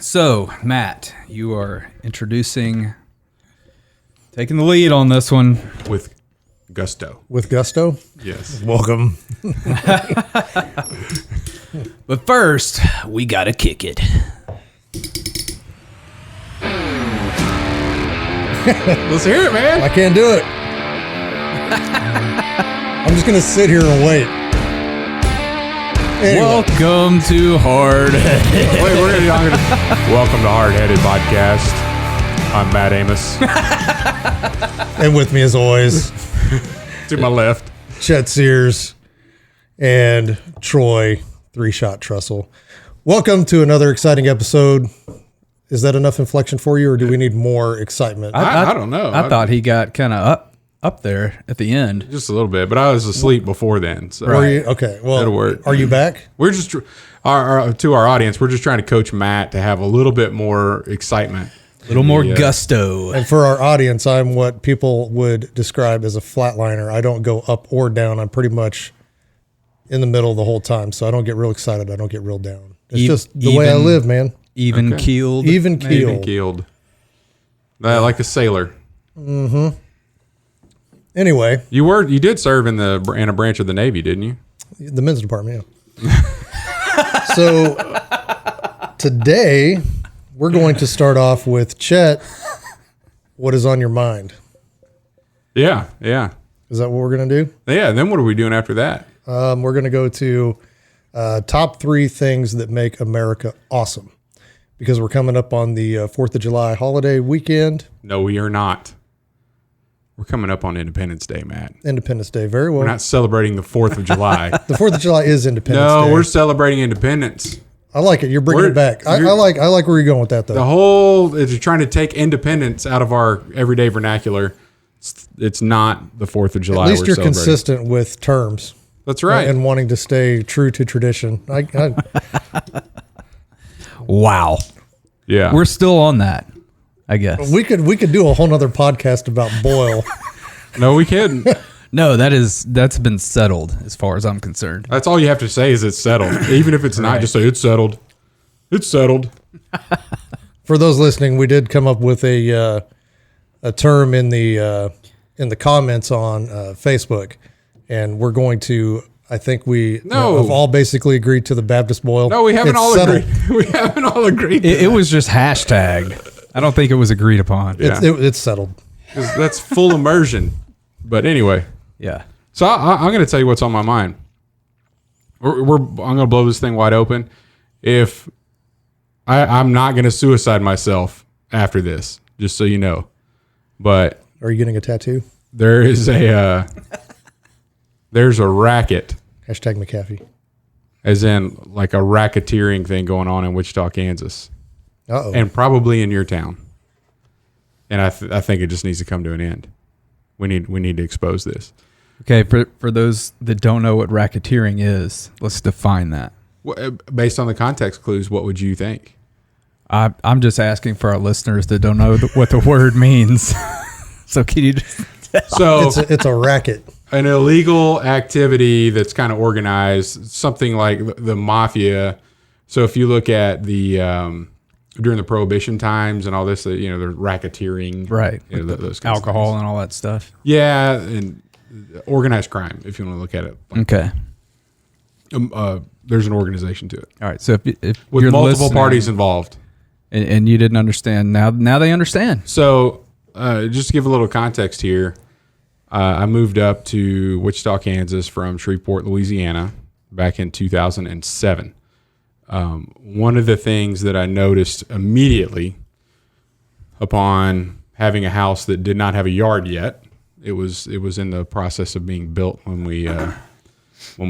So, Matt, you are taking the lead on this one. With gusto. With gusto? Yes. Welcome. But first, we gotta kick it. Let's hear it, man. I can't do it. I'm just going to sit here and wait. Anyway. Welcome to Hardheaded. Wait, welcome to Hardheaded podcast. I'm Matt Amos. And with me, as always, To my left, Chet Sears and Troy, three-shot Trussell. Welcome to another exciting episode. Is that enough inflection for you, or do we need more excitement? I don't know. I thought he got kind of up there at the end. Just a little bit, but I was asleep before then. So Right. Okay. Well, that'll work. Are you back? We're just to our audience. We're just trying to coach Matt to have a little bit more excitement, A little more gusto. And for our audience, I'm what people would describe as a flatliner. I don't go up or down. I'm pretty much in the middle the whole time. So I don't get real excited. I don't get real down. It's just the way I live, man. Even keeled. Even keeled. Even keeled. Like a sailor. Mm-hmm. Anyway. You did serve in a branch of the Navy, didn't you? The men's department, yeah. So today we're going to start off with Chet. What is on your mind? Yeah. Is that what we're going to do? Yeah, then what are we doing after that? We're going to go to top 3 things that make America awesome. Because we're coming up on the 4th of July holiday weekend. No, we are not. We're coming up on Independence Day, Matt. Independence Day, very well. We're not celebrating the 4th of July. The 4th of July is Independence Day. No, we're celebrating independence. I like it. You're bringing it back. I like where you're going with that, though. If you're trying to take independence out of our everyday vernacular, it's not the 4th of July. At least you're consistent with terms. That's right. And wanting to stay true to tradition. Wow. Yeah. We're still on that, I guess. We could do a whole nother podcast about boil. No, we couldn't. No, that's been settled as far as I'm concerned. That's all you have to say is it's settled. Even if it's not, just say it's settled. It's settled. For those listening, we did come up with a term in the comments on Facebook, and we're going to. I think we have all basically agreed to the Baptist boil. No, we haven't all settled. agreed. We haven't all agreed. It was just hashtagged. I don't think it was agreed upon. Yeah. It's settled. That's full immersion. But anyway. Yeah. So I'm going to tell you what's on my mind. I'm going to blow this thing wide open. If I'm not going to suicide myself after this, just so you know. But are you getting a tattoo? There is there's a racket. Hashtag McAfee. As in like a racketeering thing going on in Wichita, Kansas. Uh-oh. And probably in your town. And I think it just needs to come to an end. We need to expose this. Okay, for those that don't know what racketeering is, let's define that. Based on the context clues, what would you think? I'm just asking for our listeners that don't know what the word means. So can you just... So it's a racket. An illegal activity that's kind of organized, something like the Mafia. So if you look at the during the Prohibition times and all this, there's racketeering, right? Those alcohol and all that stuff. Yeah, and organized crime. If you want to look at it, okay. There's an organization to it. All right. So if with you're multiple parties involved, and you didn't understand, now they understand. So just to give a little context here. I moved up to Wichita, Kansas from Shreveport, Louisiana back in 2007. One of the things that I noticed immediately upon having a house that did not have a yard yet, it was in the process of being built when we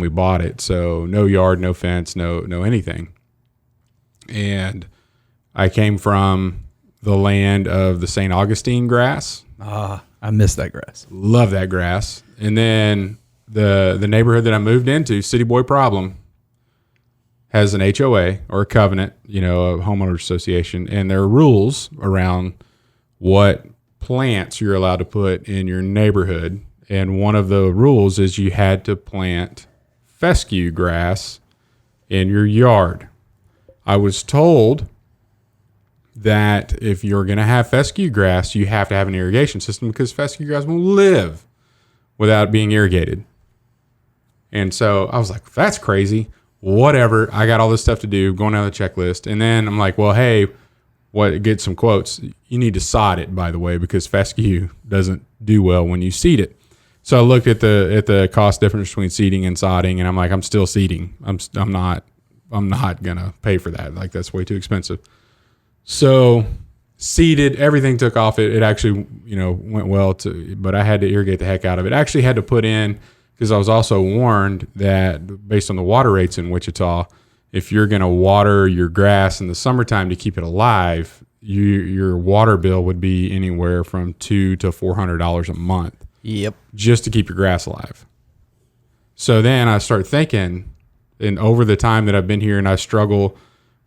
bought it. So no yard, no fence, no anything. And I came from the land of the St. Augustine grass. I miss that grass. Love that grass. And then the neighborhood that I moved into, City Boy Problem, has an HOA or a covenant, a homeowners association, and there are rules around what plants you're allowed to put in your neighborhood. And one of the rules is you had to plant fescue grass in your yard. I was told that if you're going to have fescue grass, you have to have an irrigation system because fescue grass won't live without being irrigated. And so I was like, that's crazy. Whatever. I got all this stuff to do, going down the checklist. And then I'm like, well, hey, get some quotes. You need to sod it, by the way, because fescue doesn't do well when you seed it. So I looked at the cost difference between seeding and sodding, and I'm like, I'm still seeding. I'm not gonna pay for that. Like, that's way too expensive. So seeded, everything took off. It actually, went well but I had to irrigate the heck out of it. I actually had to put in, because I was also warned that based on the water rates in Wichita, if you're going to water your grass in the summertime to keep it alive, your water bill would be anywhere from $200 to $400 a month. Yep. Just to keep your grass alive. So then I start thinking, and over the time that I've been here and I struggle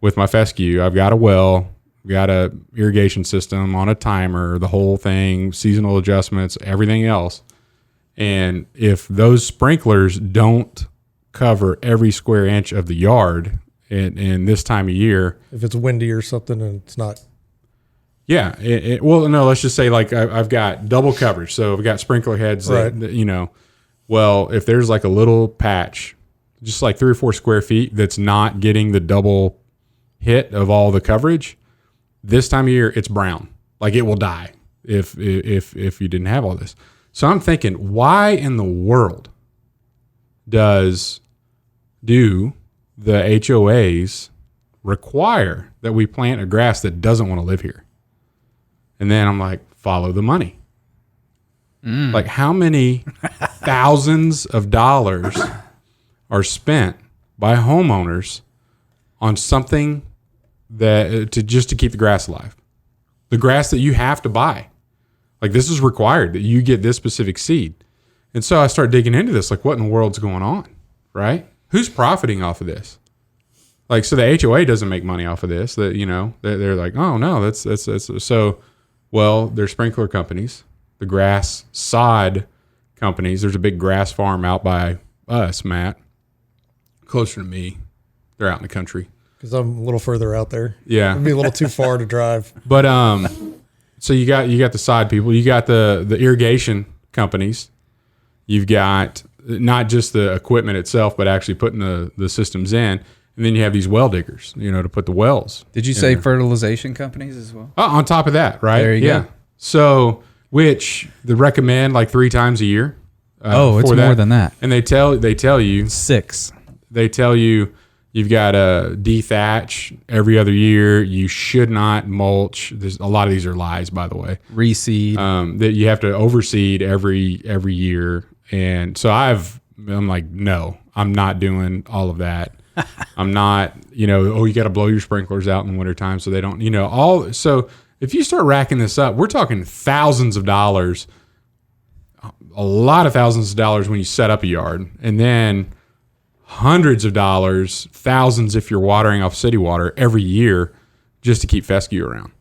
with my fescue, I've got a well, got a irrigation system on a timer, the whole thing, seasonal adjustments, everything else. And if those sprinklers don't cover every square inch of the yard in this time of year, if it's windy or something and it's not. Yeah. Well, no, let's just say like I've got double coverage. So I've got sprinkler heads that, well, if there's like a little patch, just like 3 or 4 square feet, that's not getting the double hit of all the coverage, this time of year, it's brown. Like, it will die if you didn't have all this. So I'm thinking, why in the world do the HOAs require that we plant a grass that doesn't want to live here? And then I'm like, follow the money. Like, how many thousands of dollars are spent by homeowners on something to keep the grass alive? The grass that you have to buy. Like, this is required that you get this specific seed. And so I start digging into this, like, what in the world's going on, right? Who's profiting off of this? Like, so the HOA doesn't make money off of this. That, they're like, oh no, that's so. Well, there's sprinkler companies, the grass sod companies. There's a big grass farm out by us, Matt, closer to me. They're out in the country. Because I'm a little further out there. Yeah, it'd be a little too far to drive. But so you got the side people. You got the irrigation companies. You've got not just the equipment itself, but actually putting the systems in. And then you have these well diggers, to put the wells. Did you say fertilization companies as well? On top of that, right? There you go. So, which they recommend like 3 times a year. It's more than that. And they tell you 6. They tell you you've got to dethatch every other year. You should not mulch. There's a lot of these are lies, by the way. Reseed. That you have to overseed every year. And so I'm like, no, I'm not doing all of that. I'm not, you got to blow your sprinklers out in the wintertime so they don't, so if you start racking this up, we're talking thousands of dollars, a lot of thousands of dollars when you set up a yard, and then hundreds of dollars, thousands if you're watering off city water every year just to keep fescue around.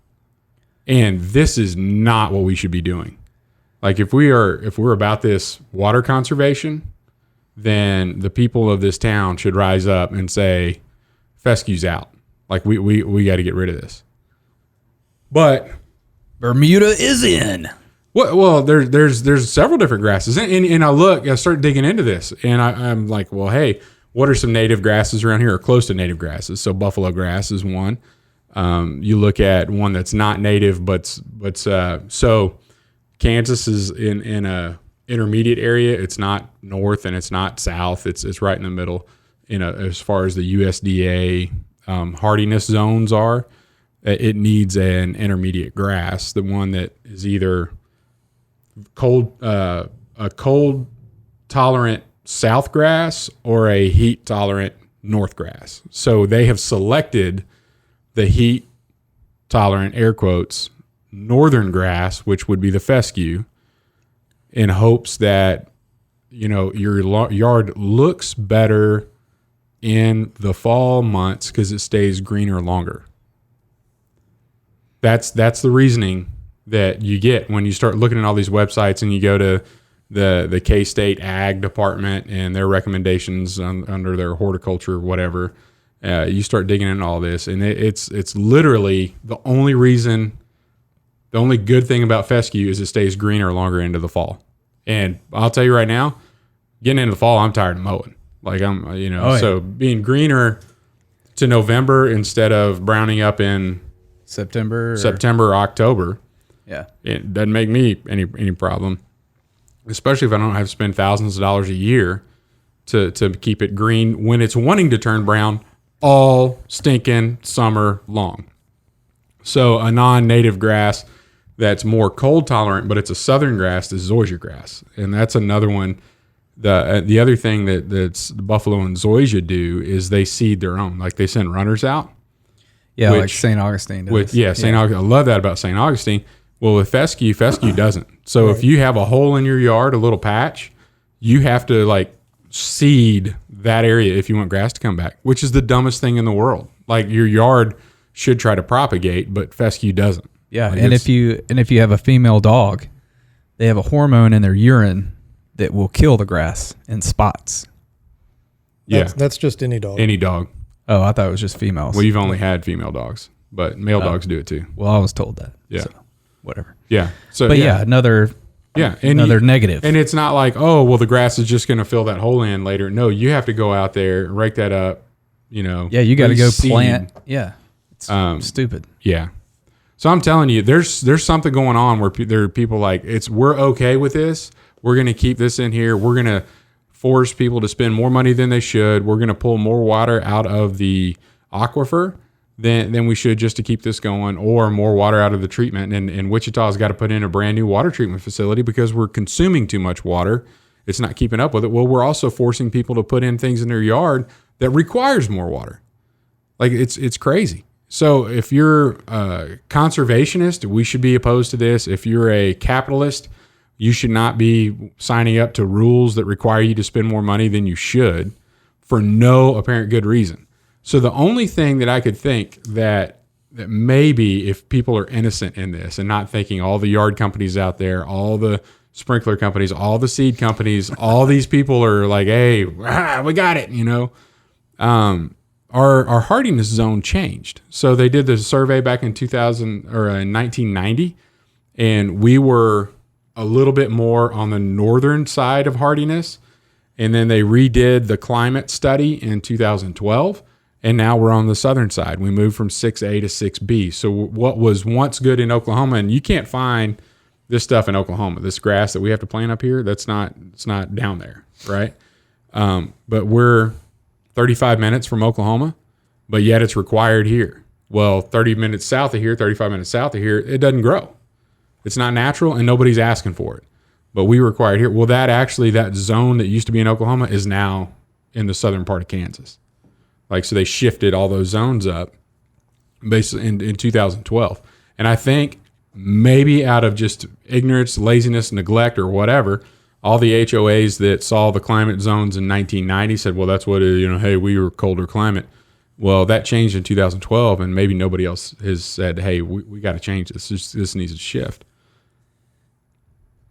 And this is not what we should be doing. Like, if we're about this water conservation, then the people of this town should rise up and say, fescue's out. Like, we got to get rid of this. But Bermuda is in. Well, there's several different grasses, and I start digging into this, and I'm like, well, hey, what are some native grasses around here or close to native grasses? So buffalo grass is one. You look at one that's not native, but so Kansas is in a intermediate area. It's not north and it's not south. It's right in the middle. As far as the USDA hardiness zones are, it needs an intermediate grass, the one that is either a cold tolerant south grass or a heat tolerant north grass. So they have selected the heat tolerant, air quotes, northern grass, which would be the fescue, in hopes that your yard looks better in the fall months because it stays greener longer. That's the reasoning that you get when you start looking at all these websites and you go to the K-State Ag Department and their recommendations under their horticulture, whatever, You start digging into all this, and it's literally the only good thing about fescue is it stays greener longer into the fall. And I'll tell you right now, getting into the fall, I'm tired of mowing. Like so being greener to November instead of browning up in September, October. Yeah, it doesn't make me any problem, especially if I don't have to spend thousands of dollars a year to keep it green when it's wanting to turn brown all stinking summer long. So a non-native grass that's more cold tolerant, but it's a southern grass, is zoysia grass, and that's another one. The other thing that's the buffalo and zoysia do is they seed their own, like they send runners out. Yeah, like St. Augustine does. St. Augustine. I love that about St. Augustine. Well, with fescue doesn't. So if you have a hole in your yard, a little patch, you have to like seed that area if you want grass to come back, which is the dumbest thing in the world. Like your yard should try to propagate, but fescue doesn't. Yeah, like if you have a female dog, they have a hormone in their urine that will kill the grass in spots. That's just any dog. Any dog. Oh, I thought it was just females. Well, you've only had female dogs, but male dogs do it too. Well, I was told that. Yeah. So, whatever. Yeah. So, but another negative. And it's not like, oh, well, the grass is just going to fill that hole in later. No, you have to go out there, rake that up, Yeah, you got to go plant. Yeah. It's stupid. Yeah. So I'm telling you, there's something going on where there are people like, we're okay with this. We're going to keep this in here. We're going to force people to spend more money than they should. We're going to pull more water out of the aquifer than we should just to keep this going, or more water out of the treatment. And Wichita's got to put in a brand new water treatment facility because we're consuming too much water. It's not keeping up with it. Well, we're also forcing people to put in things in their yard that requires more water. Like it's crazy. So if you're a conservationist, we should be opposed to this. If you're a capitalist, you should not be signing up to rules that require you to spend more money than you should for no apparent good reason. So the only thing that I could think that maybe if people are innocent in this and not thinking all the yard companies out there, all the sprinkler companies, all the seed companies, all these people are like, hey, we got it, Our hardiness zone changed. So they did the survey back in 1990, and we were a little bit more on the northern side of hardiness. And then they redid the climate study in 2012, and now we're on the southern side. We moved from 6A to 6B. So what was once good in Oklahoma, and you can't find this stuff in Oklahoma, this grass that we have to plant up here, it's not down there, right? But we're 35 minutes from Oklahoma, but yet it's required here. Well, 30 minutes south of here, 35 minutes south of here, it doesn't grow. It's not natural, and nobody's asking for it. But we require it here. Well, that zone that used to be in Oklahoma is now in the southern part of Kansas. So they shifted all those zones up basically in 2012. And I think maybe out of just ignorance, laziness, neglect, or whatever, all the HOAs that saw the climate zones in 1990 said, well, that's what it is, hey, we were colder climate. Well, that changed in 2012, and maybe nobody else has said, hey, we got to change this. This needs to shift.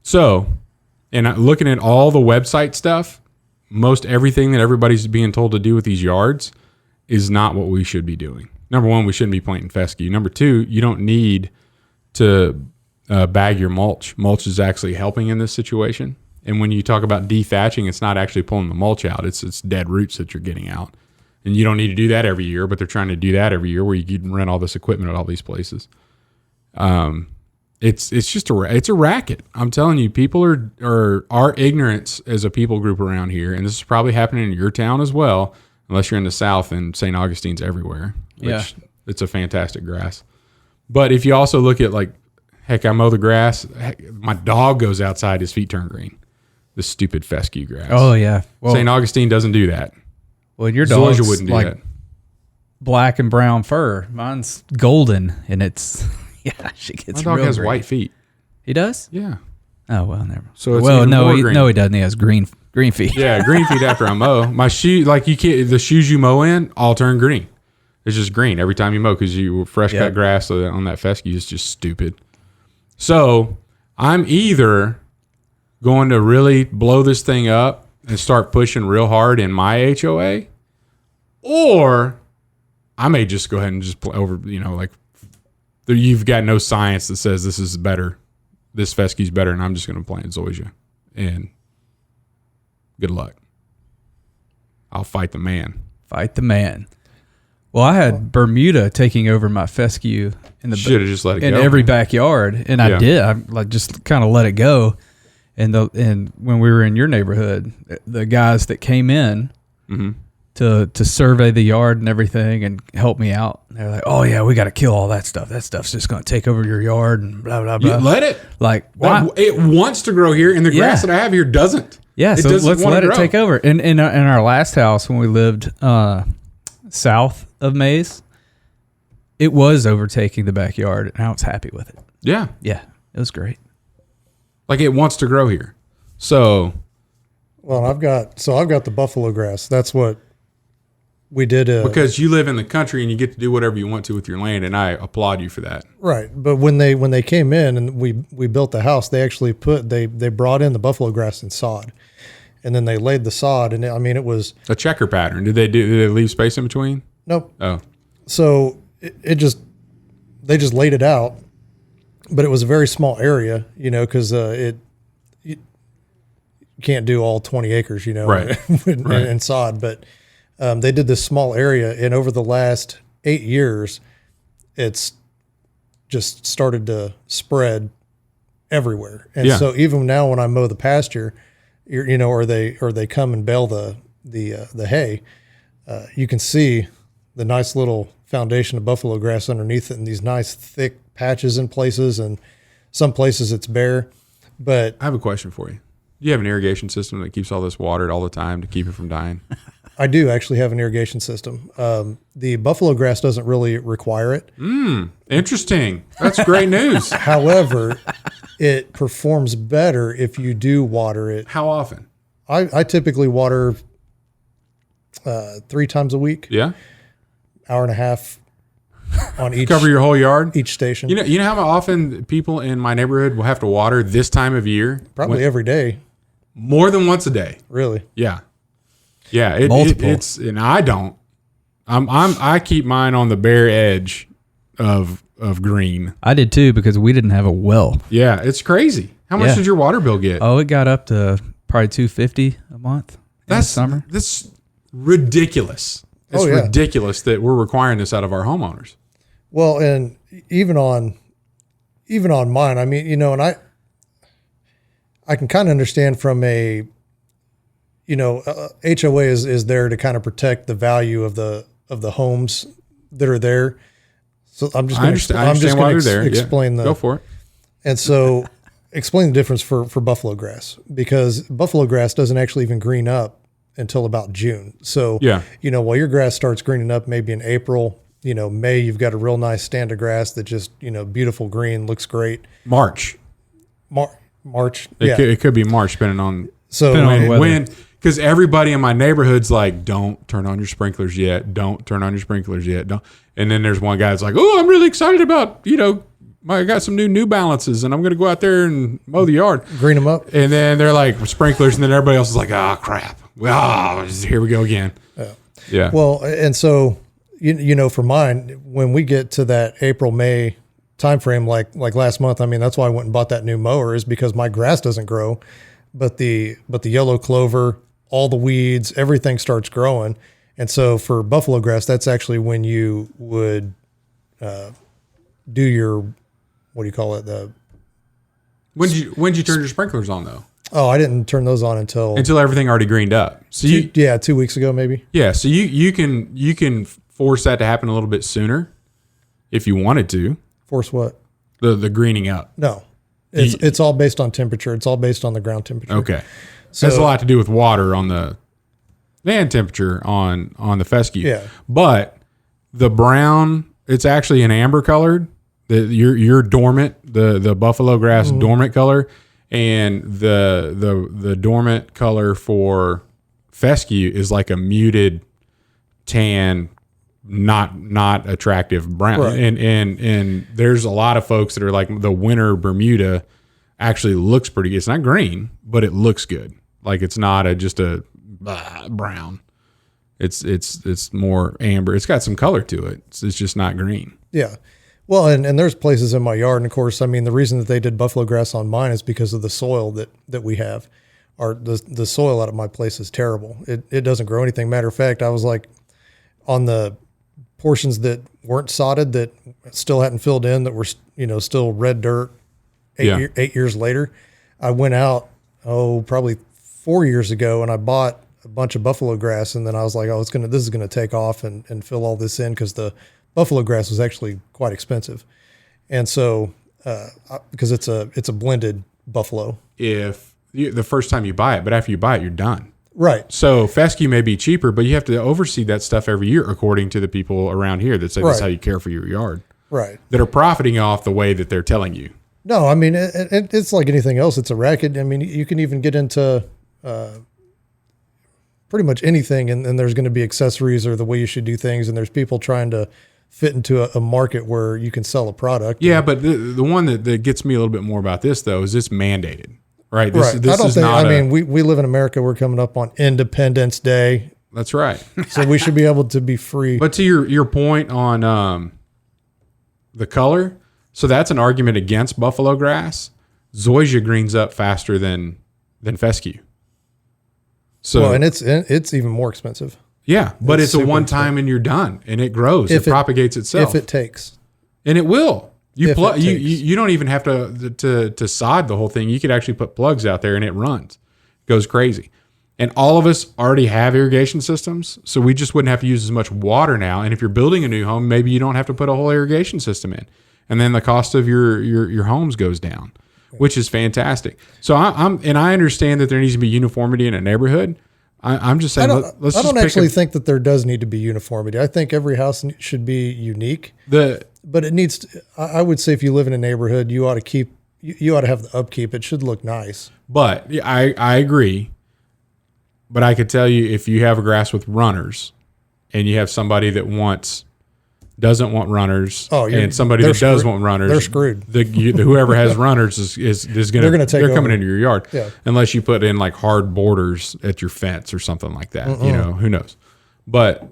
So, and looking at all the website stuff, most everything that everybody's being told to do with these yards is not what we should be doing. Number one, we shouldn't be planting fescue. Number two, you don't need to bag your mulch. Mulch is actually helping in this situation. And when you talk about dethatching, it's not actually pulling the mulch out. It's dead roots that you're getting out. And you don't need to do that every year, but they're trying to do that every year where you can rent all this equipment at all these places. It's just it's a racket. I'm telling you, people are our ignorance as a people group around here, and this is probably happening in your town as well, unless you're in the South and St. Augustine's everywhere. Which it's a fantastic grass. But if you also look at heck, I mow the grass. Heck, my dog goes outside, his feet turn green. This stupid fescue grass. Oh yeah, well, St. Augustine doesn't do that. Well, your dog's Zoysia wouldn't do that. Black and brown fur. Mine's golden, and it's she gets. My dog has green. white feet. He does? Yeah. Oh well, never. So it's well, even no, more he green. doesn't. He has green feet. Yeah, green feet after I mow. My shoe, you can't. The shoes you mow in all turn green. It's just green every time you mow because you fresh cut grass on that fescue is just stupid. So I'm either going to really blow this thing up and start pushing real hard in my HOA, or I may just go ahead and just play over, like you've got no science that says this is better. This fescue's better, and I'm just going to plant zoysia. And good luck. I'll fight the man. Fight the man. Well, I had Bermuda taking over my fescue in the should have just let it in go, every man. backyard, and I did. I like just kind of let it go. And when we were in your neighborhood, the guys that came in to survey the yard and everything and help me out, they're like, "Oh yeah, we got to kill all that stuff. That stuff's just going to take over your yard and blah blah blah." You let it. Like why? It wants to grow here, and the grass that I have here doesn't. Yeah, it so doesn't let's wanna let it grow. take over. In our last house when we lived south of Mays, it was overtaking the backyard, and I was happy with it. Yeah. Yeah, it was great. Like it wants to grow here. So, Well, I've got the buffalo grass. That's what we did. because you live in the country and you get to do whatever you want to with your land, and I applaud you for that. Right. But when they came in and we built the house, they actually they brought in the buffalo grass and sod. And then they laid the sod, and it was A checker pattern. Did they leave space in between? nope. Oh, So they just laid it out, but it was a very small area, because you can't do all 20 acres, Right. and sod. But they did this small area, and over the last 8 years, it's just started to spread everywhere. And so even now, when I mow the pasture, or they come and bale the hay, you can see the nice little foundation of buffalo grass underneath it, and these nice thick patches in places, and some places it's bare. But I have a question for you. Do you have an irrigation system that keeps all this watered all the time to keep it from dying? I do actually have an irrigation system. The buffalo grass doesn't really require it. Interesting. That's great news. However, it performs better if you do water it. How often? I typically water 3 times a week, Yeah. hour and a half on each Cover your whole yard? each station. You know how often people in my neighborhood will have to water this time of year? Probably every day, More than once a day. really. Yeah. Yeah. Multiple. And I don't. I keep mine on the bare edge of green. I did too because we didn't have a well. Yeah. It's crazy. How much Yeah. did your water bill get? Oh, it got up to probably $250 a month in the summer. That's ridiculous. It's Oh, yeah. ridiculous that we're requiring this out of our homeowners. Well, and even on mine, and I can kind of understand from a, HOA is there to kind of protect the value of the homes that are there. So I'm just I going understand why they're there. explain Go for it. And so explain the difference for buffalo grass, because buffalo grass doesn't actually even green up until about June. So, Yeah. While your grass starts greening up maybe in April, May, you've got a real nice stand of grass that just, beautiful green, looks great. March. March. It could be March, depending on So weather. because everybody in my neighborhood's like, don't turn on your sprinklers yet. Don't turn on your sprinklers yet. Don't. And then there's one guy that's like, oh, I'm really excited about, I got some New Balances and I'm going to go out there and mow the yard. green them up. And then they're like sprinklers, and then everybody else is like, crap. Here we go again. Yeah. Well, and so, for mine, when we get to that April, May timeframe, like last month, that's why I went and bought that new mower, is because my grass doesn't grow, but the yellow clover, all the weeds, everything starts growing. And so for buffalo grass, that's actually when you would do your, what do you call it? When'd you turn your sprinklers on though? Oh, I didn't turn those on until Everything already greened up. So 2 weeks ago, maybe. Yeah, so you can force that to happen a little bit sooner if you wanted to. Force what? The greening up. No, it's all based on temperature. It's all based on the ground temperature. Okay. So Has a lot to do with water on the and temperature on the fescue. Yeah. But the brown, it's actually an amber colored. Your dormant, the buffalo grass dormant color, and the dormant color for fescue is like a muted tan, not attractive brown. Right. And there's a lot of folks that are like, the winter Bermuda actually looks pretty good. It's not green, but it looks good. Like it's not just a brown. It's more amber. It's got some color to it. It's just not green. Yeah. Well, and there's places in my yard, and of course, I mean, the reason that they did buffalo grass on mine is because of the soil that we have. The soil out of my place is terrible. It doesn't grow anything. Matter of fact, I was like on the portions that weren't sodded, that still hadn't filled in, that were, still red dirt 8 years later. I went out, probably 4 years ago, and I bought a bunch of buffalo grass, and then I was like, this is gonna take off and fill all this in, because the buffalo grass was actually quite expensive. And so, because it's a blended buffalo. If the first time you buy it, but after you buy it, you're done. Right. So fescue may be cheaper, but you have to oversee that stuff every year, according to the people around here that say that's how you care for your yard. Right. That are profiting off the way that they're telling you. No, I mean, it's like anything else. It's a racket. I mean, you can even get into pretty much anything, and there's going to be accessories or the way you should do things, and there's people trying to fit into a market where you can sell a product. Yeah, but the one that gets me a little bit more about this, though, is it's mandated. Right. This we live in America. We're coming up on Independence Day. That's right. So we should be able to be free. But to your point on the color, so that's an argument against buffalo grass. Zoysia greens up faster than fescue. So and it's even more expensive. Yeah, but it's a one time and you're done, and it grows. It propagates itself. If it takes. And it will. You don't even have to sod the whole thing. You could actually put plugs out there and it runs. It goes crazy. And all of us already have irrigation systems, so we just wouldn't have to use as much water now. And if you're building a new home, maybe you don't have to put a whole irrigation system in. And then the cost of your homes goes down, which is fantastic. So I understand that there needs to be uniformity in a neighborhood. I'm just saying, I don't actually think that there does need to be uniformity. I think every house should be unique. But it needs to, I would say if you live in a neighborhood, you ought to have the upkeep. It should look nice. But I agree. But I could tell you, if you have a grass with runners and you have somebody that doesn't want runners and somebody that does want runners, they're screwed. Whoever has runners is going to, they're coming into your yard. Yeah. Unless you put in like hard borders at your fence or something like that. Who knows? But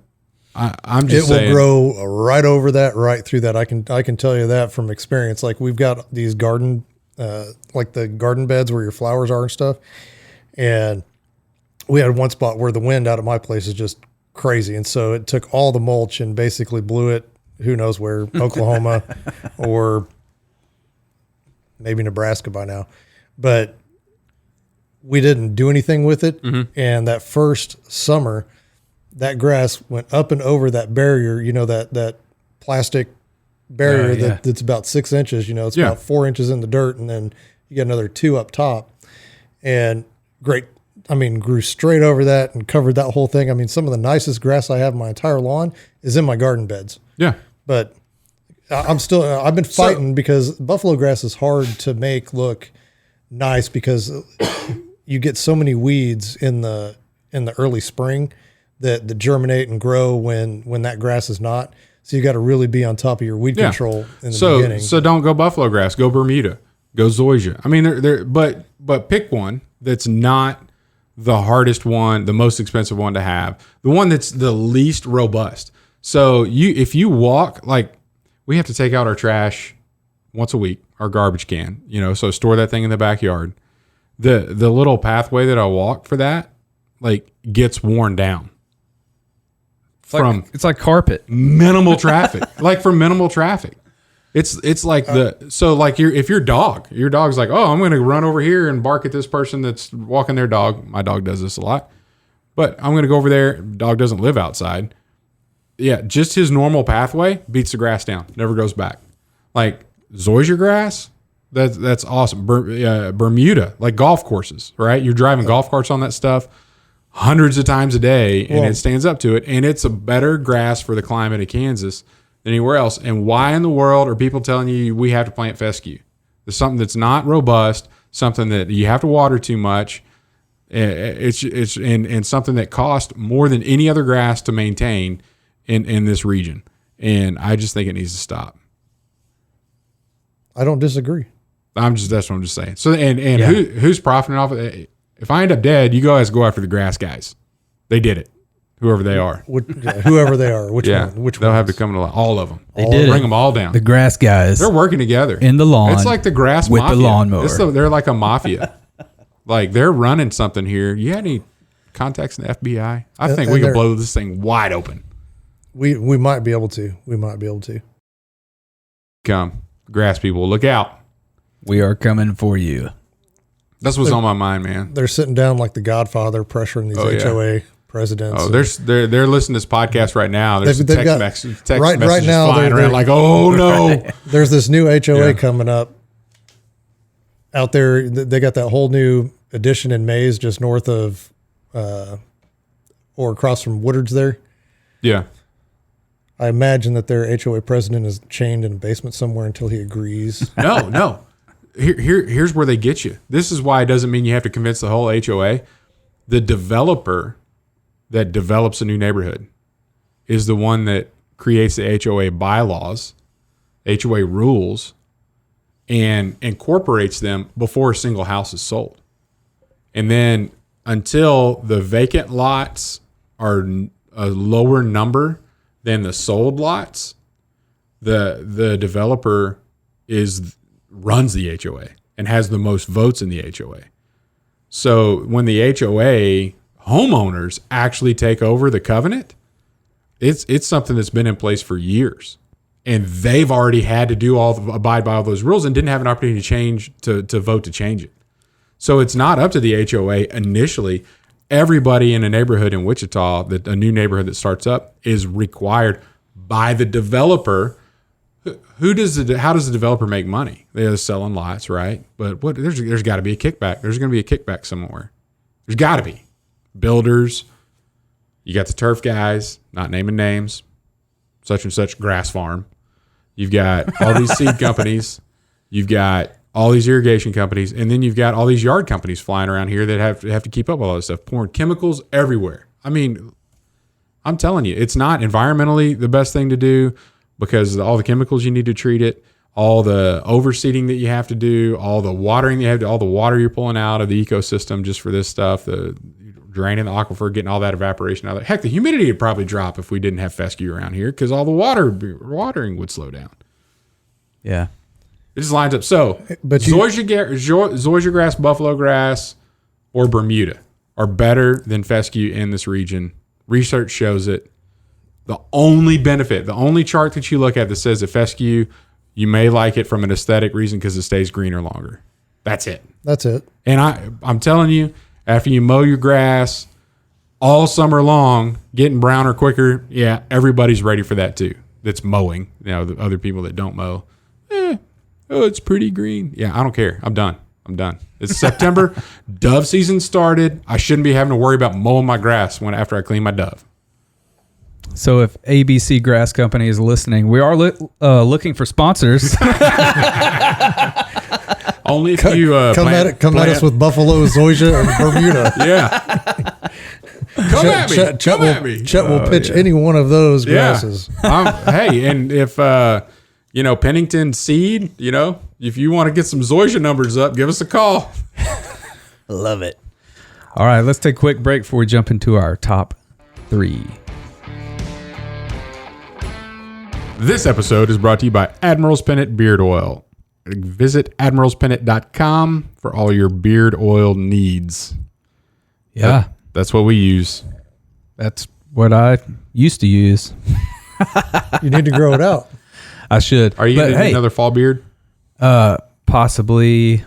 I'm just saying, it will grow right over that, right through that. I can tell you that from experience. Like, we've got these garden, like the garden beds where your flowers are and stuff. And we had one spot where the wind out of my place is just crazy. And so it took all the mulch and basically blew it, who knows where, Oklahoma or maybe Nebraska by now. But we didn't do anything with it. Mm-hmm. And that first summer, that grass went up and over that barrier, that plastic barrier that's about 6 inches, it's about 4 inches in the dirt, and then you get another 2 up top. And grew straight over that and covered that whole thing. I mean, some of the nicest grass I have in my entire lawn is in my garden beds. Yeah. But I've been fighting because buffalo grass is hard to make look nice, because you get so many weeds in the early spring that germinate and grow when that grass is not. So you got to really be on top of your weed control in the beginning. So don't go buffalo grass, go Bermuda, go Zoysia. I mean, but pick one that's not the hardest one, the most expensive one to have, the one that's the least robust. So if you walk, like, we have to take out our trash once a week, our garbage can, so store that thing in the backyard. The little pathway that I walk for that, like, gets worn down. It's like carpet. Minimal traffic. Like, for minimal traffic. It's like if your dog's like, oh, I'm going to run over here and bark at this person that's walking their dog. My dog does this a lot, but I'm going to go over there. Dog doesn't live outside. Yeah. Just his normal pathway beats the grass down. Never goes back. Like Zoysia grass. That's awesome. Bermuda, like golf courses, right? You're driving golf carts on that stuff hundreds of times a day, and it stands up to it. And it's a better grass for the climate of Kansas than anywhere else. And why in the world are people telling you we have to plant fescue? There's something that's not robust, something that you have to water too much. It's something that costs more than any other grass to maintain in this region. And I just think it needs to stop. I don't disagree. That's what I'm just saying. So who's profiting off of it? If I end up dead, you guys go after the grass guys. They did it. whoever they are. Whoever they are. Which one? Which they'll ones? have to come to all of them. They did bring them all down. The grass guys. They're working together in the lawn. It's like the grass with mafia. the lawnmower. They're like a mafia. Like they're running something here. You had any contacts in the FBI? I think we can blow this thing wide open. We might be able to. We might be able to. Come, grass people, look out. We are coming for you. That's what's on my mind, man. They're sitting down like the Godfather, pressuring these HOA presidents. Oh, they're listening to this podcast right now. There's They've got, messages right now flying around like, oh no. There's this new HOA coming up out there. They got that whole new addition in Mays, just north of, or across from Woodard's there. Yeah. I imagine that their HOA president is chained in a basement somewhere until he agrees. No. Here's where they get you. This is why it doesn't mean you have to convince the whole HOA. The developer that develops a new neighborhood is the one that creates the HOA bylaws, HOA rules, and incorporates them before a single house is sold. And then until the vacant lots are a lower number than the sold lots, the developer runs the HOA and has the most votes in the HOA. So when the HOA homeowners actually take over the covenant, it's something that's been in place for years, and they've already had to abide by all those rules and didn't have an opportunity to vote to change it. So it's not up to the HOA initially. Everybody in a neighborhood in Wichita, a new neighborhood that starts up, is required by the developer. How does the developer make money? They're selling lots, right? But there's got to be a kickback. There's going to be a kickback somewhere. There's got to be. Builders, you got the turf guys, not naming names, such and such grass farm. You've got all these seed companies. You've got all these irrigation companies, and then you've got all these yard companies flying around here that have to keep up with all this stuff, pouring chemicals everywhere. I mean, I'm telling you, it's not environmentally the best thing to do, because all the chemicals you need to treat it, all the overseeding that you have to do, all the watering you have to, all the water you're pulling out of the ecosystem just for this stuff, the draining the aquifer, getting all that evaporation out of there. Heck, the humidity would probably drop if we didn't have fescue around here, because all the watering would slow down. Yeah. It just lines up. So, zoysia grass, buffalo grass, or Bermuda are better than fescue in this region. Research shows it. The only benefit, the only chart that you look at that says that fescue, you may like it from an aesthetic reason because it stays greener longer. That's it. And I'm telling you, after you mow your grass all summer long, getting browner quicker, yeah, everybody's ready for that too. That's mowing. The other people that don't mow, it's pretty green. Yeah, I don't care. I'm done. It's September. Dove season started. I shouldn't be having to worry about mowing my grass after I clean my dove. So if ABC Grass Company is listening, we are looking for sponsors. Only if you come at us with Buffalo, Zoysia, and Bermuda. Yeah. Come at me. Chet will pitch any one of those grasses. Hey, and if Pennington Seed, if you want to get some Zoysia numbers up, give us a call. Love it. All right, let's take a quick break before we jump into our top 3. This episode is brought to you by Admiral's Pennant Beard Oil. Visit admiralspennant.com for all your beard oil needs. Yeah. That's what we use. That's what I used to use. You need to grow it out. I should. Are you going to get another fall beard? Possibly if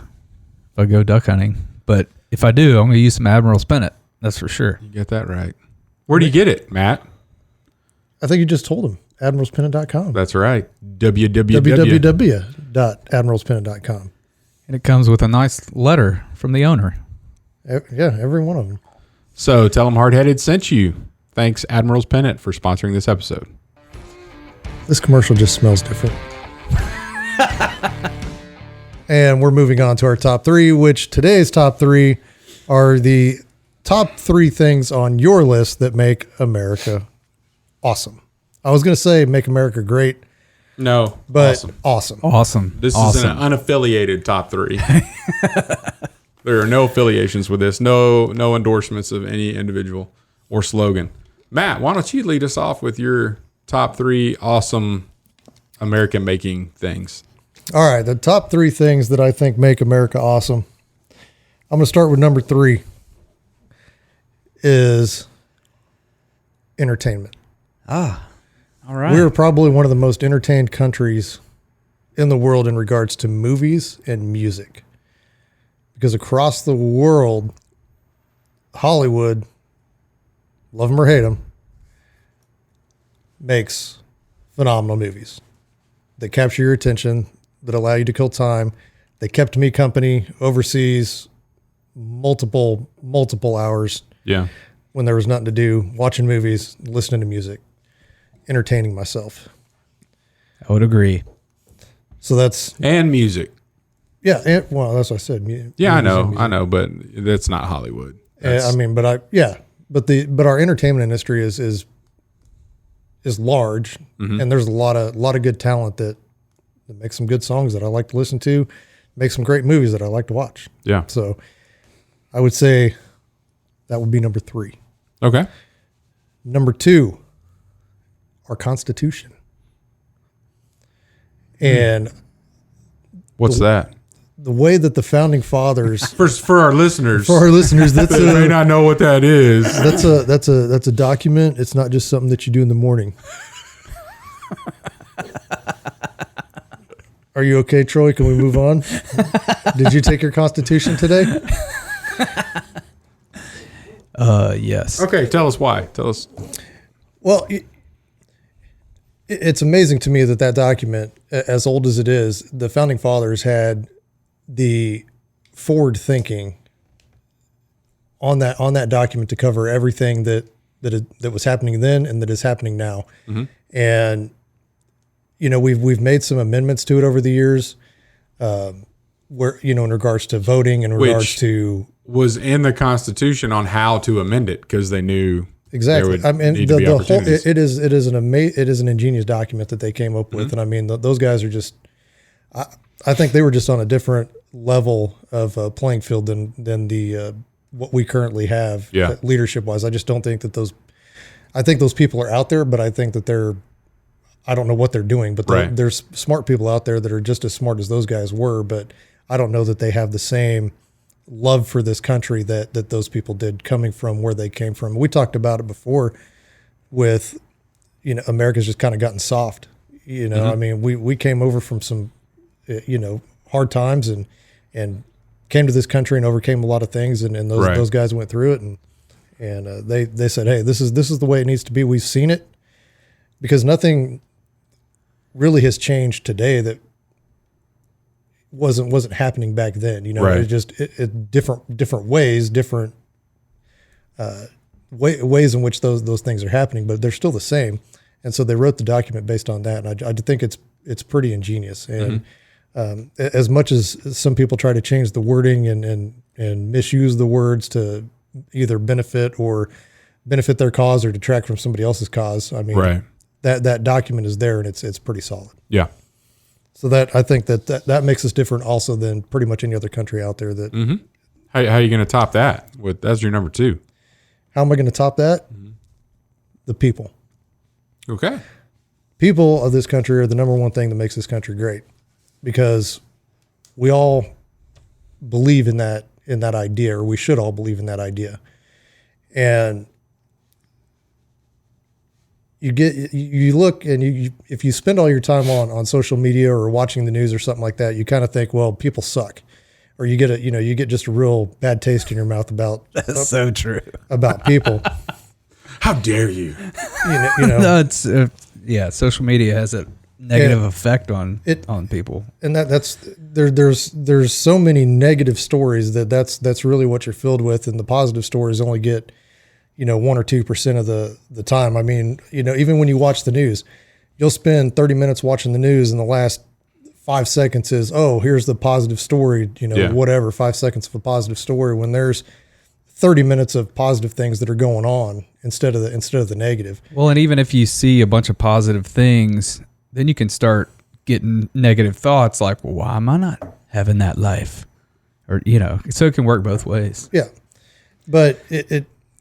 I go duck hunting. But if I do, I'm going to use some Admiral's Pennant. That's for sure. You get that right. Where do you get it, Matt? I think you just told him. admiralspennant.com. That's right. www.admiralspennant.com. And it comes with a nice letter from the owner. Yeah, every one of them. So tell them Hardheaded sent you. Thanks, Admiral's Pennant, for sponsoring this episode. This commercial just smells different. And we're moving on to our top 3, which today's top 3 are the top 3 things on your list that make America awesome. I was going to say make America great. No, but awesome. This is an unaffiliated top 3. There are no affiliations with this. No endorsements of any individual or slogan. Matt, why don't you lead us off with your top 3 awesome American making things? All right, the top 3 things that I think make America awesome. I'm going to start with number 3 is entertainment. All right. We're probably one of the most entertained countries in the world in regards to movies and music. Because across the world, Hollywood, love them or hate them, makes phenomenal movies that capture your attention, that allow you to kill time. They kept me company overseas multiple hours. Yeah. When there was nothing to do, watching movies, listening to music, entertaining myself. I would agree. So that's... And music. Yeah. And, well, that's what I said. Yeah, I know, but that's not Hollywood. I mean, but our entertainment industry is large, and there's a lot of good talent that makes some good songs that I like to listen to, make some great movies that I like to watch. Yeah. So I would say that would be number 3. Okay. Number 2, our Constitution. And what's that? The way that the founding fathers For our listeners. that's They may not know what that is. that's a document. It's not just something that you do in the morning. Are you okay, Troy? Can we move on? Did you take your Constitution today? Yes. Okay, tell us why. Tell us. Well, it's amazing to me that document, as old as it is, the founding fathers had the forward thinking on that document to cover everything that was happening then and that is happening now. Mm-hmm. And we've made some amendments to it over the years, where in regards to voting, in regards to was in the Constitution on how to amend it because they knew exactly. I mean, the whole it is an ingenious document that they came up with, mm-hmm. and I mean those guys are just. I think they were just on a different level of playing field than the what we currently have leadership wise. I just don't think that those. I think those people are out there, but I think that they're. I don't know what they're doing, but there's smart people out there that are just as smart as those guys were, but I don't know that they have the same love for this country that those people did, coming from where they came from. We talked about it before with, America's just kind of gotten soft, mm-hmm. I mean, we came over from some, hard times and came to this country and overcame a lot of things. And those guys went through it and they said, hey, this is the way it needs to be. We've seen it, because nothing really has changed today that wasn't happening back then. It just different ways, different ways in which those things are happening, but they're still the same. And so they wrote the document based on that. And I think it's pretty ingenious. And mm-hmm. As much as some people try to change the wording and misuse the words to either benefit their cause or detract from somebody else's cause, I mean, that document is there and it's pretty solid. Yeah. So that I think that makes us different also than pretty much any other country out there. That mm-hmm. How are you going to top that? That's your number 2. How am I going to top that? Mm-hmm. The people. Okay. People of this country are the number one thing that makes this country great, because we all believe in that idea, or we should all believe in that idea. And you look and if you spend all your time on social media or watching the news or something like that, you kind of think, well, people suck, or you get just a real bad taste in your mouth about that's so true about people. How dare you? No, it's social media has a negative effect on people, and there's so many negative stories that's really what you're filled with, and the positive stories only get 1 or 2% of the time. I mean, even when you watch the news, you'll spend 30 minutes watching the news, and the last 5 seconds is, oh, here's the positive story, whatever, 5 seconds of a positive story, when there's 30 minutes of positive things that are going on instead of the negative. Well, and even if you see a bunch of positive things, then you can start getting negative thoughts like, well, why am I not having that life? Or, so it can work both ways. Yeah. But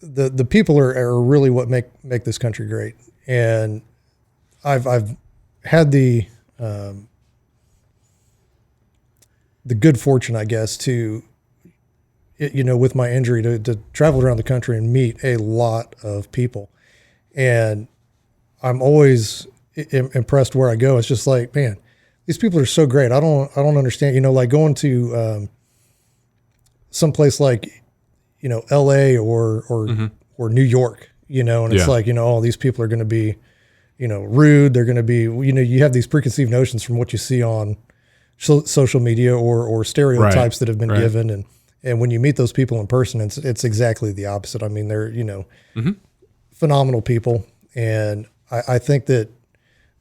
the people are really what make this country great. And I've had the good fortune, I guess, to, with my injury to travel around the country and meet a lot of people. And I'm always impressed where I go. It's just like, man, these people are so great. I don't understand, like going to someplace like, LA or New York, and it's like, all these people are going to be, rude. They're going to be, you have these preconceived notions from what you see on social media or stereotypes that have been given. And when you meet those people in person, it's exactly the opposite. I mean, they're, phenomenal people. And I think that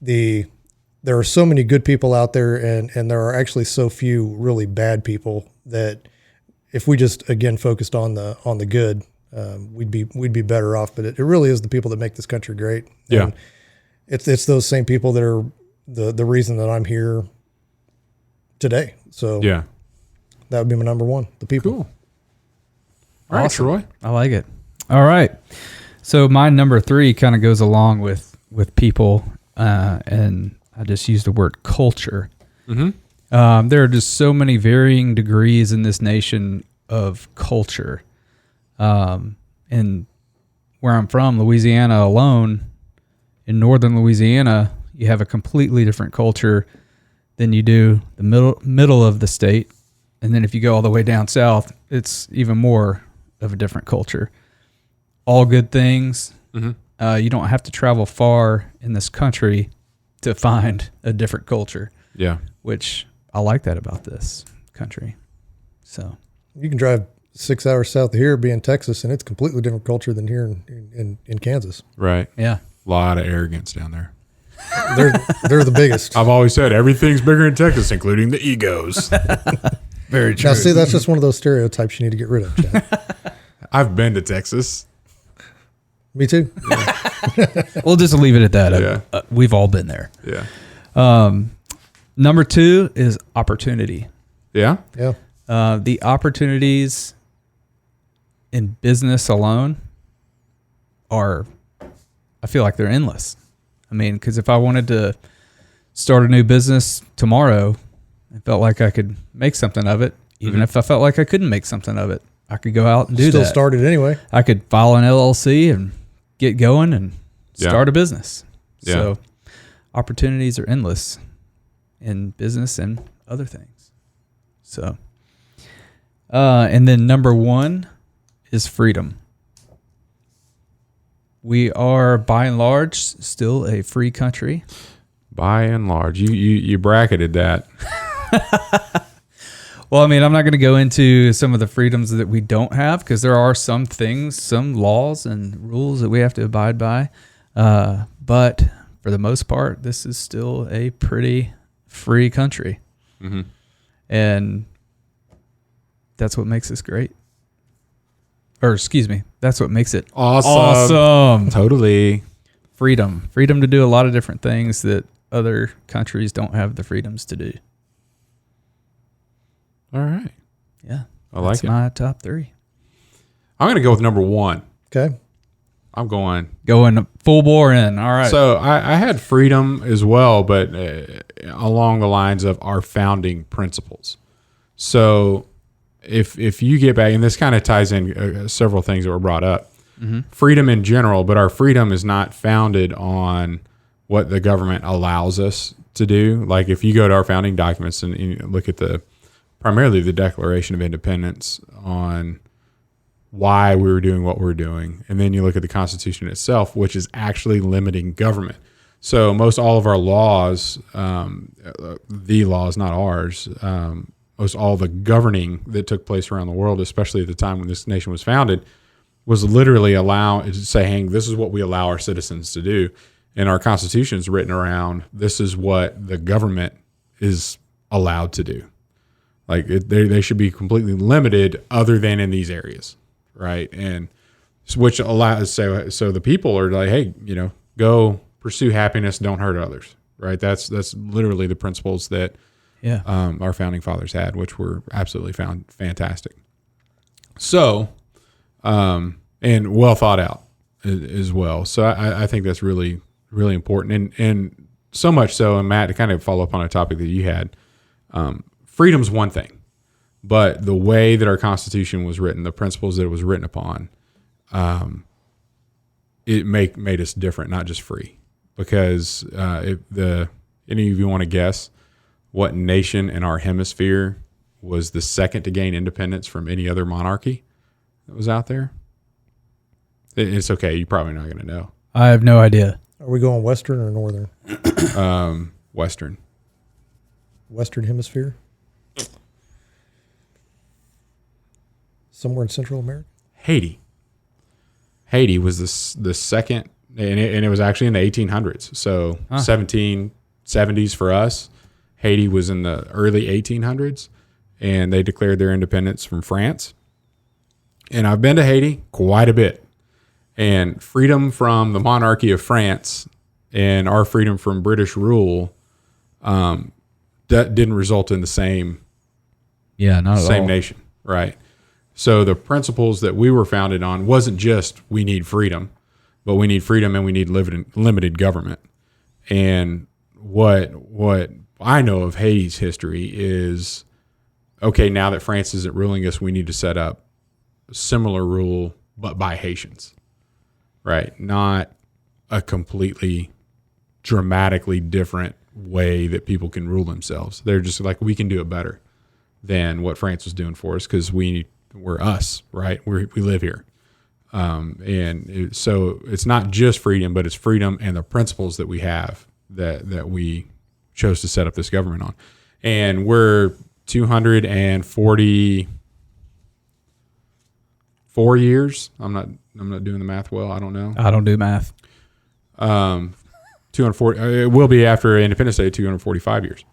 there are so many good people out there, and there are actually so few really bad people that if we just, again, focused on the good, we'd be better off. But it really is the people that make this country great. Yeah. And it's those same people that are the reason that I'm here today. So yeah, that would be my number one, the people. Cool. All right, Troy. I like it. All right. So my number 3 kind of goes along with people, and I just used the word culture. Mm-hmm. There are just so many varying degrees in this nation of culture. And where I'm from, Louisiana alone, in northern Louisiana, you have a completely different culture than you do the middle of the state. And then if you go all the way down south, it's even more of a different culture. All good things. Mm-hmm. You don't have to travel far in this country to find a different culture. Yeah. Which I like that about this country. So you can drive 6 hours south of here, be in Texas, and it's completely different culture than here in Kansas. Right. Yeah. A lot of arrogance down there. They're the biggest. I've always said everything's bigger in Texas, including the egos. Very true. Now, see, that's just one of those stereotypes you need to get rid of, Chad. I've been to Texas. Me too. Yeah. We'll just leave it at that. Yeah. We've all been there. Yeah. Number 2 is opportunity. Yeah. Yeah. The opportunities in business alone I feel like they're endless. I mean, because if I wanted to start a new business tomorrow, I felt like I could make something of it. Even if I felt like I couldn't make something of it, I could go out and do that. Still started anyway. I could file an LLC and get going and start a business. Yeah. So opportunities are endless in business and other things. So, and then number 1 is freedom. We are, by and large, still a free country. By and large, you bracketed that. Well, I mean, I'm not going to go into some of the freedoms that we don't have, because there are some things, some laws and rules that we have to abide by. But for the most part, this is still a pretty free country. Mm-hmm. And that's what makes us great. Or excuse me, that's what makes it awesome. Totally. Freedom to do a lot of different things that other countries don't have the freedoms to do. All right. Yeah. I like it. That's my top 3. I'm going to go with number 1. Okay. I'm going full bore in. All right. So I had freedom as well, but along the lines of our founding principles. So if you get back, and this kind of ties in several things that were brought up, freedom in general, but our freedom is not founded on what the government allows us to do. Like if you go to our founding documents and you look at primarily the Declaration of Independence on why we were doing what we're doing, and then you look at the Constitution itself, which is actually limiting government. So most all of our laws, the laws, not ours, most all the governing that took place around the world, especially at the time when this nation was founded, was literally saying, this is what we allow our citizens to do. And our Constitution is written around, this is what the government is allowed to do. Like they should be completely limited other than in these areas, right? And which allows, so the people are like, hey, go pursue happiness, don't hurt others, right? That's literally the principles that our founding fathers had, which were absolutely found fantastic. So and well thought out as well. So I think that's really, really important. And so much so, and Matt, to kind of follow up on a topic that you had, freedom's one thing, but the way that our Constitution was written, the principles that it was written upon, it made us different, not just free. Because any of you want to guess what nation in our hemisphere was the second to gain independence from any other monarchy that was out there? It's okay. You're probably not going to know. I have no idea. Are we going Western or Northern? Western. Western Hemisphere? Somewhere in Central America? Haiti. Haiti was the second, and it was actually in the 1800s. So 1770s for us. Haiti was in the early 1800s, and they declared their independence from France. And I've been to Haiti quite a bit. And freedom from the monarchy of France and our freedom from British rule that didn't result in the same nation, right? So the principles that we were founded on wasn't just we need freedom, but we need freedom and we need limited government. And what I know of Haiti's history is, okay, now that France isn't ruling us, we need to set up a similar rule, but by Haitians, right? Not a completely dramatically different way that people can rule themselves. They're just like, we can do it better than what France was doing for us because we're us, right? We live here. So it's not just freedom, but it's freedom and the principles that we have that we chose to set up this government on. And we're 244 years. I'm not doing the math well. I don't know. I don't do math. 240. It will be after Independence Day. 245 years.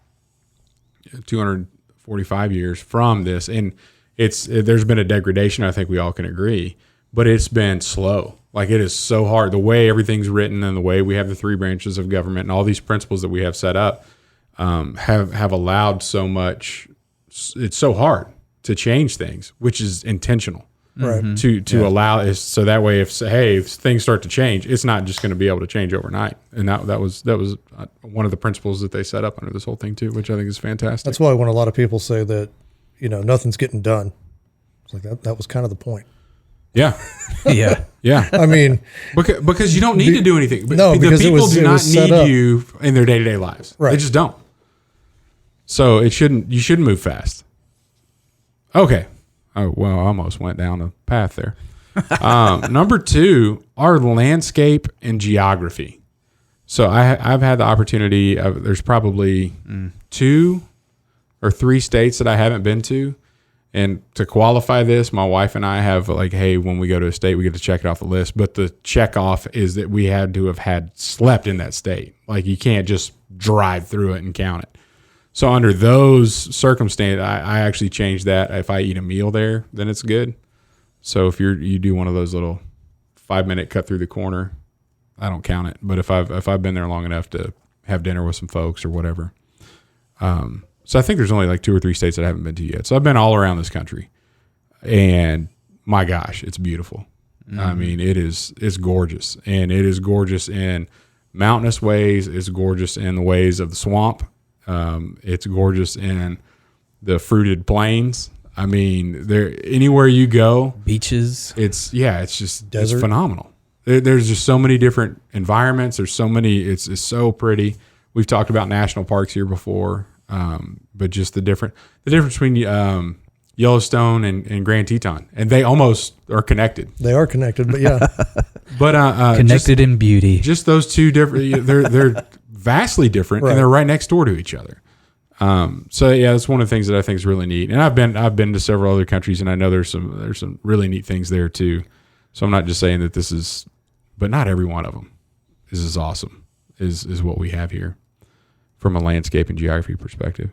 245 years from this, and there's been a degradation. I think we all can agree, but it's been slow. Like, it is so hard. The way everything's written and the way we have the three branches of government and all these principles that we have set up have allowed so much. It's so hard to change things, which is intentional. Right. To allow is so that way if things start to change, it's not just going to be able to change overnight. And that was one of the principles that they set up under this whole thing too, which I think is fantastic. That's why when a lot of people say that, nothing's getting done, it's like that was kind of the point. Yeah. Yeah. I mean, because you don't need to do anything. No, because the people do not need up. you in their day-to-day lives. Right. They just don't. So you shouldn't move fast. Okay. Oh, well, I almost went down a path there. Number 2, our landscape and geography. So I've had the opportunity there's probably 2 or 3 states that I haven't been to. And to qualify this, my wife and I have hey, when we go to a state, we get to check it off the list. But the check off is that we had to have slept in that state. Like, you can't just drive through it and count it. So under those circumstances, I actually changed that. If I eat a meal there, then it's good. So if you do one of those little 5-minute cut through the corner, I don't count it. But if I've been there long enough to have dinner with some folks or whatever, so I think there's only 2 or 3 states that I haven't been to yet. So I've been all around this country, and my gosh, it's beautiful. Mm-hmm. I mean, it's gorgeous, and it is gorgeous in mountainous ways. It's gorgeous in the ways of the swamp. It's gorgeous in the fruited plains. I mean, anywhere you go, beaches. It's just desert. It's phenomenal. There's just so many different environments. There's so many. It's so pretty. We've talked about national parks here before, but just the difference between Yellowstone and Grand Teton, and they almost are connected. They are connected, but yeah, but connected in beauty. Just those two different. They're vastly different, right. And they're right next door to each other. So yeah, that's one of the things that I think is really neat. And I've been to several other countries, and I know there's some really neat things there too. So I'm not just saying that this is, but not every one of them is as awesome is what we have here from a landscape and geography perspective.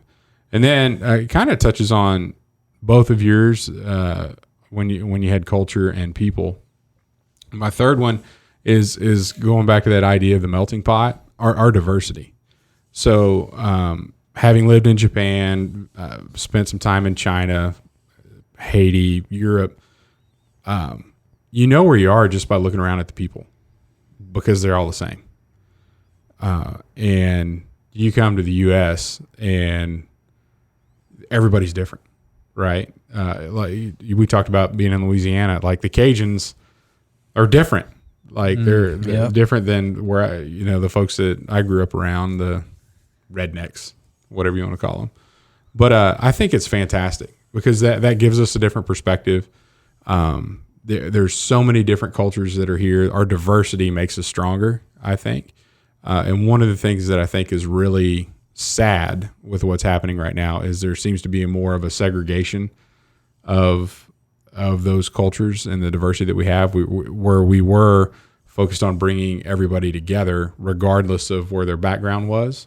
And then it kind of touches on both of yours when you had culture and people. My third one is going back to that idea of the melting pot, our diversity. So having lived in Japan, spent some time in China, Haiti, Europe, you know where you are just by looking around at the people, because they're all the same. And you come to the U.S. and everybody's different, right? Like we talked about being in Louisiana, like the Cajuns are different. Like they're different than where the folks that I grew up around, the rednecks, whatever you want to call them. But I think it's fantastic because that gives us a different perspective. There's so many different cultures that are here. Our diversity makes us stronger, I think. And one of the things that I think is really sad with what's happening right now is there seems to be more of a segregation of those cultures and the diversity that we have, where we were focused on bringing everybody together regardless of where their background was.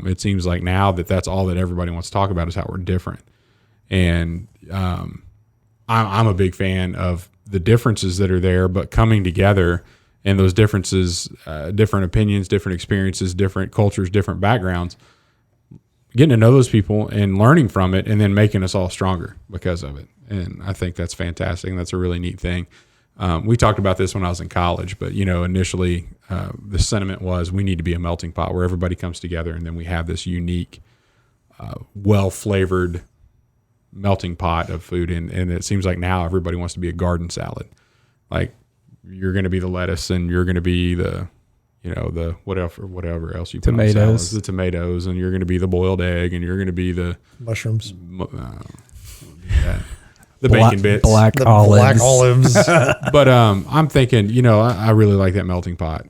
It seems like now that's all that everybody wants to talk about is how we're different. And I'm a big fan of the differences that are there, but coming together, and those differences, different opinions, different experiences, different cultures, different backgrounds, getting to know those people and learning from it, and then making us all stronger because of it. And I think that's fantastic. And that's a really neat thing. We talked about this when I was in college, but initially the sentiment was we need to be a melting pot where everybody comes together, and then we have this unique, well-flavored melting pot of food. And it seems like now everybody wants to be a garden salad. Like you're going to be the lettuce, and you're going to be the whatever else you put on salads, the tomatoes, and you're going to be the boiled egg, and you're going to be the mushrooms. The bacon bits, black olives. But I'm thinking, I really like that melting pot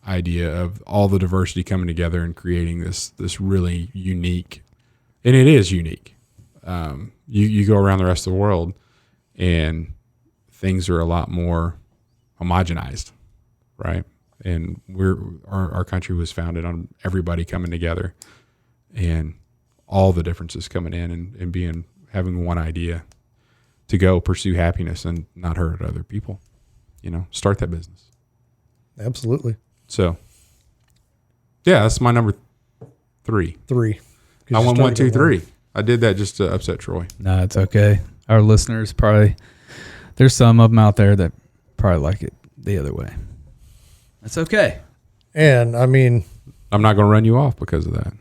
idea of all the diversity coming together and creating this really unique, and it is unique. You go around the rest of the world, and things are a lot more homogenized, right? And our country was founded on everybody coming together, and all the differences coming in and having one idea to go pursue happiness and not hurt other people, start that business. Absolutely. So, yeah, that's my number 3. I went 1, 2, 3. I did that just to upset Troy. No, it's okay. Our listeners there's some of them out there that probably like it the other way. That's okay. And I mean, I'm not going to run you off because of that.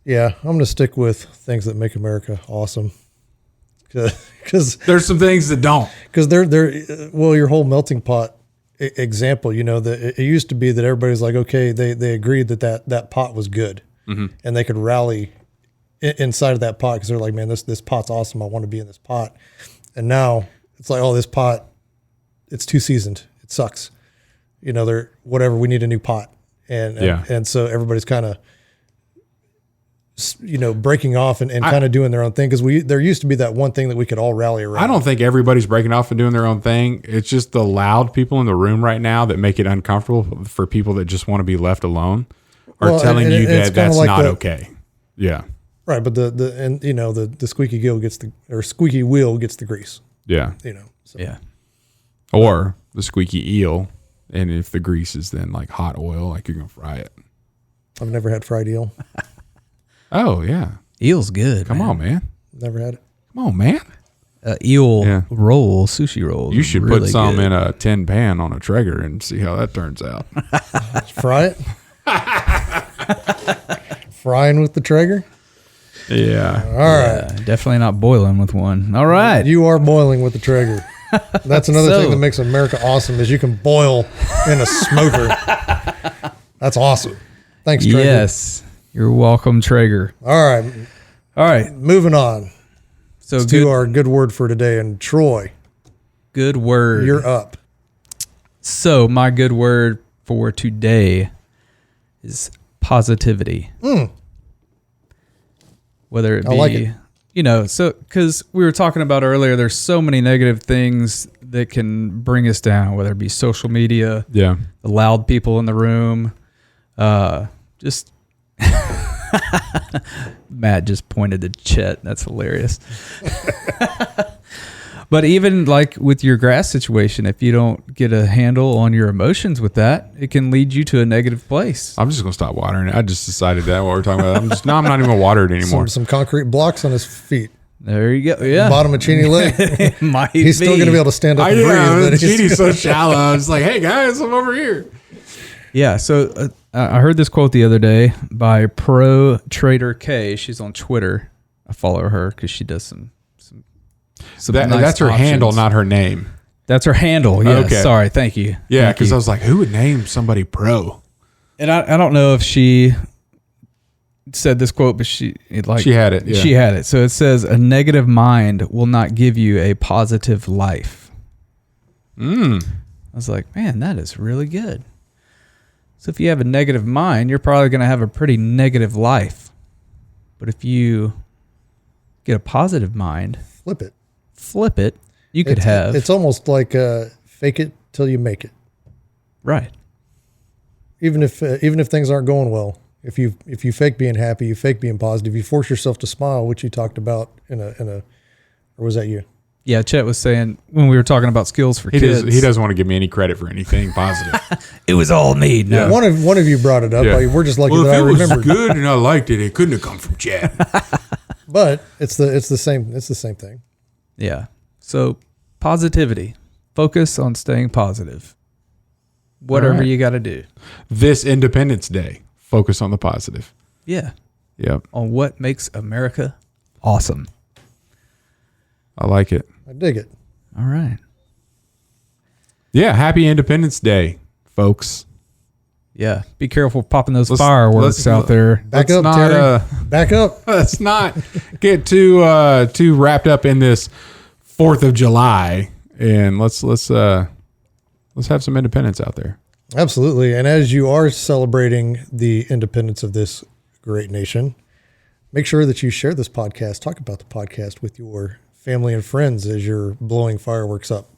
Yeah, I'm going to stick with things that make America awesome. Because there's some things that don't. Because your whole melting pot example, it used to be that everybody's like, okay, they agreed that pot was good, and they could rally inside of that pot because they're like, man, this pot's awesome. I want to be in this pot. And now it's like, oh, this pot, it's too seasoned. It sucks. Whatever. We need a new pot, and so everybody's kind of breaking off and kind of doing their own thing, because there used to be that one thing that we could all rally around. I don't think everybody's breaking off and doing their own thing. It's just the loud people in the room right now that make it uncomfortable for people that just want to be left alone are telling you that that's like not okay. Yeah. Right. But the squeaky squeaky wheel gets the grease. Yeah. So. Yeah. Or the squeaky eel. And if the grease is then like hot oil, like you're going to fry it. I've never had fried eel. Oh, yeah. Eel's good. Come on, man. Never had it. Come on, man. Eel roll, sushi roll. You should really put some in a tin pan on a Traeger and see how that turns out. Fry it? Frying with the Traeger? Yeah. All right. Yeah, definitely not boiling with one. All right. You are boiling with the Traeger. That's another thing that makes America awesome is you can boil in a smoker. That's awesome. Thanks, Traeger. Yes. You're welcome, Traeger. All right. Moving on. So to our good word for today. And Troy, good word. You're up. So my good word for today is positivity. Whether it be, like it. So because we were talking about earlier, there's so many negative things that can bring us down, whether it be social media, the loud people in the room, just Matt just pointed to Chet. That's hilarious. But even like with your grass situation, if you don't get a handle on your emotions with that, it can lead you to a negative place. I'm just going to stop watering it. I just decided that while we're talking about it. I'm not even going to water it anymore. Some concrete blocks on his feet. There you go. Yeah. Bottom of Cheney Lake. Might He's still going to be able to stand up and breathe. But Cheney's so shallow. I was like, hey, guys, I'm over here. Yeah. So I heard this quote the other day by Pro Trader K. She's on Twitter. I follow her because she does some nice that's her options. handle, not her name. That's her handle. Yeah. Okay. Sorry. Thank you. Yeah, because I was like, who would name somebody Pro? And I don't know if she said this quote, but she had it. Yeah. She had it. So it says, "A negative mind will not give you a positive life." I was like, man, that is really good. So if you have a negative mind, you're probably going to have a pretty negative life. But if you get a positive mind, flip it, you could have. It's almost like fake it till you make it. Right. Even if things aren't going well, if you fake being happy, you fake being positive, you force yourself to smile, which you talked about or was that you? Yeah, Chet was saying when we were talking about skills for kids. He doesn't want to give me any credit for anything positive. It was all me. No. Yeah. One of you brought it up. Yeah. We're just lucky that I remembered. If it was good and I liked it, it couldn't have come from Chet. But it's the same thing. Yeah. So positivity. Focus on staying positive. Whatever you got to do. This Independence Day, focus on the positive. Yeah. Yep. On what makes America awesome. I like it. I dig it. All right. Yeah. Happy Independence Day, folks. Yeah. Be careful popping those fireworks out there. Back up, Terry. Back up. Let's not get too wrapped up in this 4th of July, and let's have some independence out there. Absolutely. And as you are celebrating the independence of this great nation, make sure that you share this podcast. Talk about the podcast with your family and friends as you're blowing fireworks up.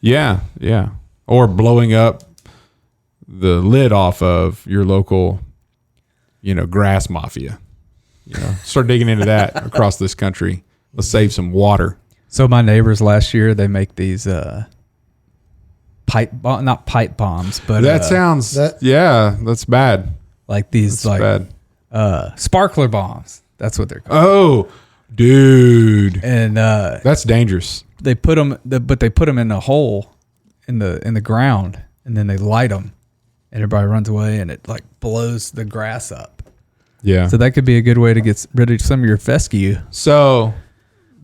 Yeah. Yeah. Or blowing up the lid off of your local, grass mafia. Start digging into that across this country. Let's save some water. So my neighbors last year, they make these not pipe bombs, but that sounds that's bad. Like these bad. Sparkler bombs. That's what they're called. Oh, dude. And that's dangerous. They put them in a hole in the ground, and then they light them, and everybody runs away, and it like blows the grass up. Yeah. So that could be a good way to get rid of some of your fescue. So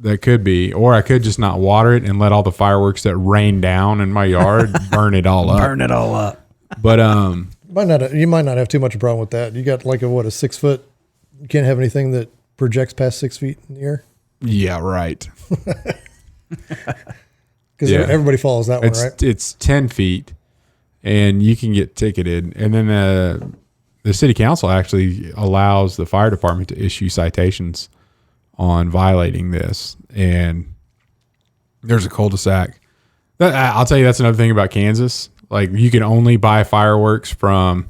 that could be, or I could just not water it and let all the fireworks that rain down in my yard burn it all up. Burn it all up. But you might not have too much of a problem with that. You got like a 6 foot. You can't have anything that projects past 6 feet in the air. Yeah, right. Because everybody follows that one, right? It's 10 feet, and you can get ticketed. And then the city council actually allows the fire department to issue citations on violating this. And there's a cul-de-sac. I'll tell you, that's another thing about Kansas. Like, you can only buy fireworks from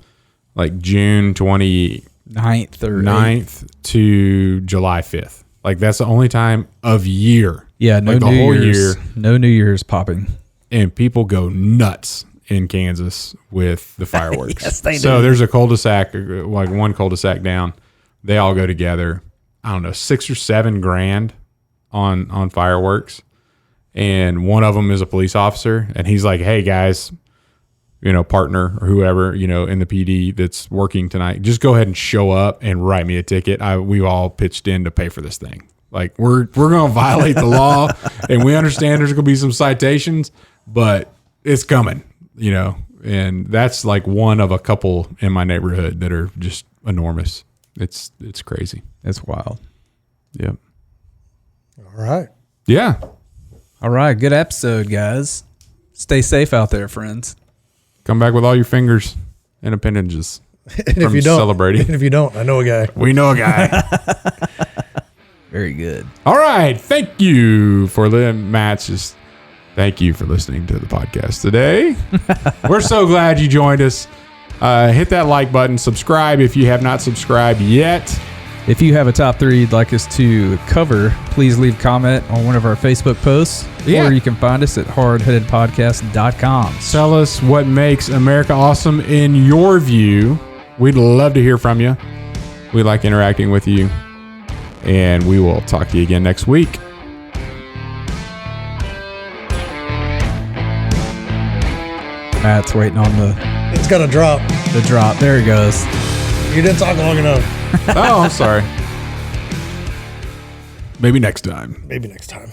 like June 29th to July 5th. Like, that's the only time of year. Yeah, no, like the whole year. No New Year's popping. And people go nuts in Kansas with the fireworks. Yes, they do. So there's a cul-de-sac, like one cul-de-sac down. They all go together. I don't know, $6 or $7 grand on fireworks. And one of them is a police officer. And he's like, hey, guys, partner or whoever, in the PD that's working tonight, just go ahead and show up and write me a ticket. We all pitched in to pay for this thing. Like, we're going to violate the law, and we understand there's going to be some citations, but it's coming, and that's like one of a couple in my neighborhood that are just enormous. It's crazy. It's wild. Yep. All right. Yeah. All right. Good episode, guys. Stay safe out there, friends. Come back with all your fingers and appendages. And if you don't, celebrating. And if you don't, I know a guy. We know a guy. Very good. All right. Thank you for Matt. Thank you for listening to the podcast today. We're so glad you joined us. Hit that like button. Subscribe if you have not subscribed yet. If you have a top 3 you'd like us to cover, please leave a comment on one of our Facebook posts, or you can find us at hardheadedpodcast.com. Tell us what makes America awesome in your view. We'd love to hear from you. We like interacting with you. And we will talk to you again next week. Matt's waiting on It's got to drop. the drop. There he goes. You didn't talk long enough. Oh, I'm sorry. Maybe next time. Maybe next time.